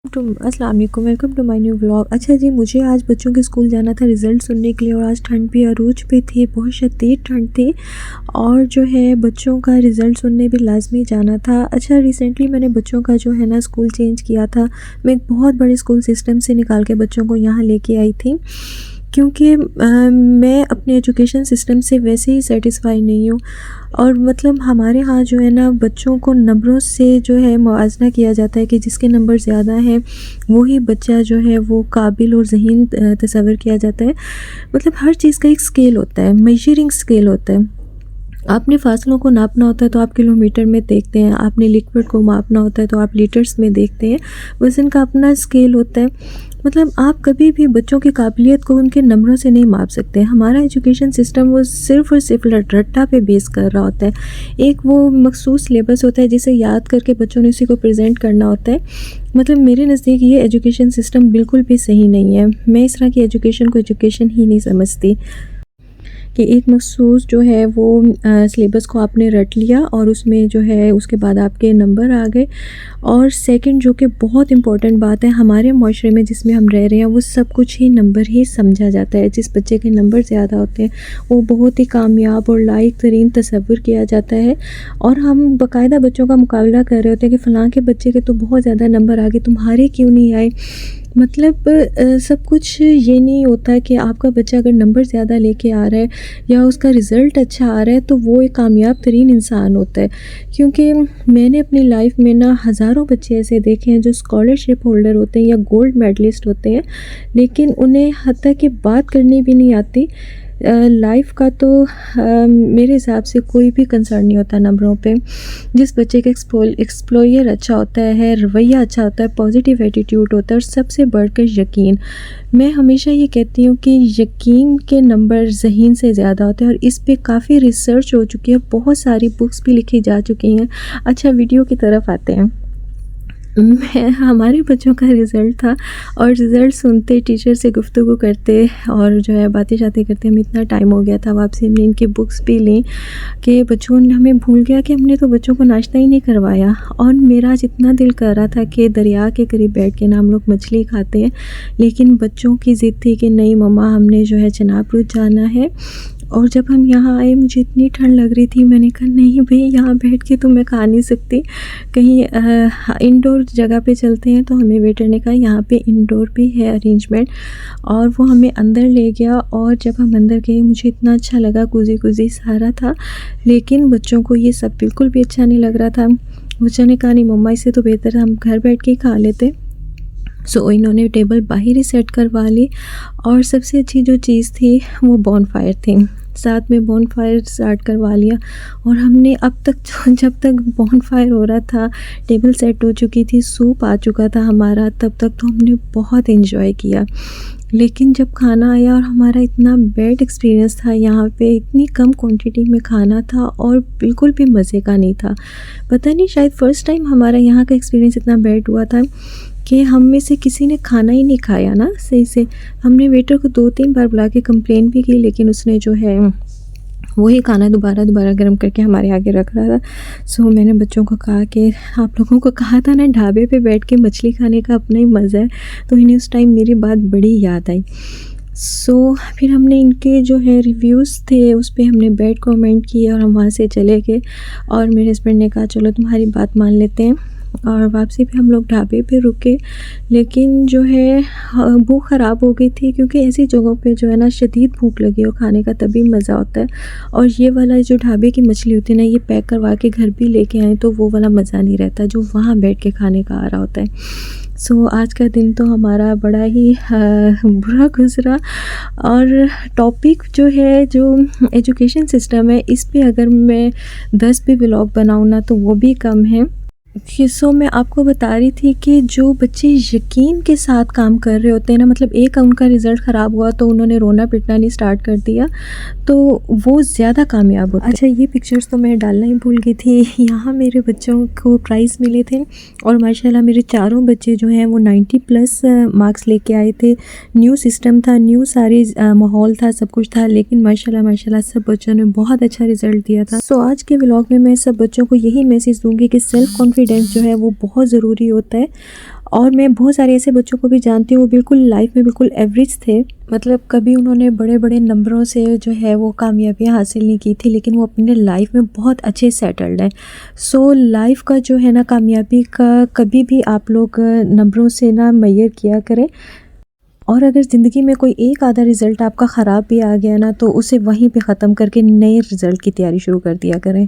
अस्सलाम वालेकुम, welcome to my new vlog. अच्छा जी, मुझे आज बच्चों के स्कूल जाना था रिज़ल्ट सुनने के लिए और आज ठंड भी अरूज पे थी, बहुत शदीद ठंड थी और जो है बच्चों का रिज़ल्ट सुनने भी लाज़मी जाना था। अच्छा, रिसेंटली मैंने बच्चों का जो है ना स्कूल चेंज किया था। मैं एक बहुत बड़े स्कूल सिस्टम से निकाल के बच्चों को यहाँ लेके आई थी क्योंकि मैं अपने एजुकेशन सिस्टम से वैसे ही सैटिस्फाई नहीं हूँ और मतलब हमारे यहाँ जो है ना बच्चों को नंबरों से जो है मुआवजा किया जाता है कि जिसके नंबर ज़्यादा हैं वही बच्चा जो है वो काबिल और ज़हीन तस्वर किया जाता है। मतलब हर चीज़ का एक स्केल होता है, मेजरिंग स्केल होता है। आपने फासलों को नापना होता है तो आप किलोमीटर में देखते हैं, आपने लिक्विड को मापना होता है तो आप लीटर्स में देखते हैं। वज़न का अपना स्केल होता है। मतलब आप कभी भी बच्चों की काबिलियत को उनके नंबरों से नहीं माप सकते। हमारा एजुकेशन सिस्टम वो सिर्फ़ और सिर्फ रट्टा पे बेस कर रहा होता है। एक वो मखसूस सिलेबस होता है जिसे याद करके बच्चों ने उसी को प्रेजेंट करना होता है। मतलब मेरे नज़दीक ये एजुकेशन सिस्टम बिल्कुल भी सही नहीं है। मैं इस तरह की एजुकेशन को एजुकेशन ही नहीं समझती कि एक मखसूस जो है वो सिलेबस को आपने रट लिया और उसमें जो है उसके बाद आपके नंबर आ गए। और सेकंड जो कि बहुत इम्पॉर्टेंट बात है, हमारे माशरे में जिसमें हम रह रहे हैं वो सब कुछ ही नंबर ही समझा जाता है। जिस बच्चे के नंबर ज़्यादा होते हैं वो बहुत ही कामयाब और लायक तरीन तस्वुर किया जाता है और हम बाकायदा बच्चों का मुकाबला कर रहे होते हैं कि फ़लाँ के बच्चे के तो बहुत ज़्यादा नंबर आ गए, तुम्हारे क्यों नहीं आए। मतलब सब कुछ ये नहीं होता कि आपका बच्चा अगर नंबर ज़्यादा लेके आ रहा है या उसका रिज़ल्ट अच्छा आ रहा है तो वो एक कामयाब तरीन इंसान होता है। क्योंकि मैंने अपनी लाइफ में ना हज़ारों बच्चे ऐसे देखे हैं जो स्कॉलरशिप होल्डर होते हैं या गोल्ड मेडलिस्ट होते हैं, लेकिन उन्हें हत्ता कि बात करनी भी नहीं आती। लाइफ का तो मेरे हिसाब से कोई भी कंसर्न नहीं होता नंबरों पे। जिस बच्चे का एक्सप्लोयर अच्छा होता है, रवैया अच्छा होता है, पॉजिटिव एटीट्यूड होता है और सबसे बढ़कर यकीन। मैं हमेशा ये कहती हूँ कि यकीन के नंबर ज़हीन से ज़्यादा होते हैं और इस पे काफ़ी रिसर्च हो चुकी है, बहुत सारी बुक्स भी लिखी जा चुकी हैं। अच्छा, वीडियो की तरफ आते हैं। हमारे बच्चों का रिज़ल्ट था और रिज़ल्ट सुनते टीचर से गुफ्तगू करते और जो है बातें-शातें करते हमें इतना टाइम हो गया था। वापसी हमने इनकी बुक्स भी ली कि बच्चों ने हमें भूल गया कि हमने तो बच्चों को नाश्ता ही नहीं करवाया। और मेरा आज इतना दिल कर रहा था कि दरिया के करीब बैठ के ना हम लोग मछली खाते हैं, लेकिन बच्चों की ज़िद थी कि नहीं मम्मा, हमने जो है चिनाब रुच जाना है। और जब हम यहाँ आए मुझे इतनी ठंड लग रही थी, मैंने कहा नहीं भई, यहाँ बैठ के तो मैं खा नहीं सकती, कहीं इंडोर जगह पे चलते हैं। तो हमें वेटर ने कहा यहाँ पे इंडोर भी है अरेंजमेंट और वो हमें अंदर ले गया। और जब हम अंदर गए मुझे इतना अच्छा लगा, कुज़ी सारा था, लेकिन बच्चों को ये सब बिल्कुल भी अच्छा नहीं लग रहा था। बच्चों ने कहा नहीं मम्मा, इससे तो बेहतर हम घर बैठ के ही खा लेते। सो इन्होंने टेबल बाहर ही सेट करवा ली और सबसे अच्छी जो चीज़ थी वो बॉनफायर थी। साथ में बॉनफायर स्टार्ट करवा लिया और हमने अब तक जब तक बॉनफायर हो रहा था, टेबल सेट हो चुकी थी, सूप आ चुका था हमारा, तब तक तो हमने बहुत एंजॉय किया। लेकिन जब खाना आया और हमारा इतना बैड एक्सपीरियंस था, यहाँ पे इतनी कम क्वांटिटी में खाना था और बिल्कुल भी मज़े का नहीं था। पता नहीं, शायद फ़र्स्ट टाइम हमारा यहाँ का एक्सपीरियंस इतना बैड हुआ था कि हम में से किसी ने खाना ही नहीं खाया ना सही से। हमने वेटर को 2-3 बार बुला के कंप्लेन भी की, लेकिन उसने जो है वही खाना दोबारा गर्म करके हमारे आगे रख रहा था। सो मैंने बच्चों को कहा कि आप लोगों को कहा था ना ढाबे पे बैठ के मछली खाने का अपना ही मज़ा है। तो इन्हें उस टाइम मेरी बात बड़ी याद आई। सो फिर हमने इनके जो है रिव्यूज़ थे उस पे हमने बैड कमेंट किए और हम वहाँ से चले गए। और मेरे हस्बैंड ने कहा चलो तुम्हारी बात मान लेते हैं, और वापसी पे हम लोग ढाबे पे रुके। लेकिन जो है भूख ख़राब हो गई थी, क्योंकि ऐसी जगहों पे जो है ना शदीद भूख लगी हो खाने का तभी मज़ा होता है। और ये वाला जो ढाबे की मछली होती है ना, ये पैक करवा के घर भी लेके आए तो वो वाला मज़ा नहीं रहता जो वहाँ बैठ के खाने का आ रहा होता है। सो आज का दिन तो हमारा बड़ा ही बुरा गुज़रा। और टॉपिक जो है, जो एजुकेशन सिस्टम है, इस पे अगर मैं 10 भी व्लॉग बनाऊँ ना तो वो भी कम है। सो मैं आपको बता रही थी कि जो बच्चे यकीन के साथ काम कर रहे होते हैं ना, मतलब एक उनका रिज़ल्ट ख़राब हुआ तो उन्होंने रोना पिटना नहीं स्टार्ट कर दिया, तो वो ज़्यादा कामयाब होते हैं। अच्छा, ये पिक्चर्स तो मैं डालना ही भूल गई थी। यहाँ मेरे बच्चों को प्राइज़ मिले थे और माशाल्लाह मेरे चारों बच्चे जो हैं वो 90+ मार्क्स लेके आए थे। न्यू सिस्टम था, न्यू सारी माहौल था, सब कुछ था, लेकिन माशाल्लाह सब बच्चों ने बहुत अच्छा रिज़ल्ट दिया था। सो आज के व्लॉग में मैं सब बच्चों को यही मैसेज दूँगी कि सेल्फ़ कॉन्फिडेंस जो है वो बहुत ज़रूरी होता है और मैं बहुत सारे ऐसे बच्चों को भी जानती हूँ, वो बिल्कुल लाइफ में बिल्कुल एवरेज थे, मतलब कभी उन्होंने बड़े बड़े नंबरों से जो है वो कामयाबियाँ हासिल नहीं की थी, लेकिन वो अपने लाइफ में बहुत अच्छे सेटल्ड हैं। सो लाइफ का जो है ना, कामयाबी का कभी भी आप लोग नंबरों से ना मैयर किया करें। और अगर ज़िंदगी में कोई एक आधा रिज़ल्ट आपका ख़राब भी आ गया ना, तो उसे वहीं पे ख़त्म करके नए रिज़ल्ट की तैयारी शुरू कर दिया करें।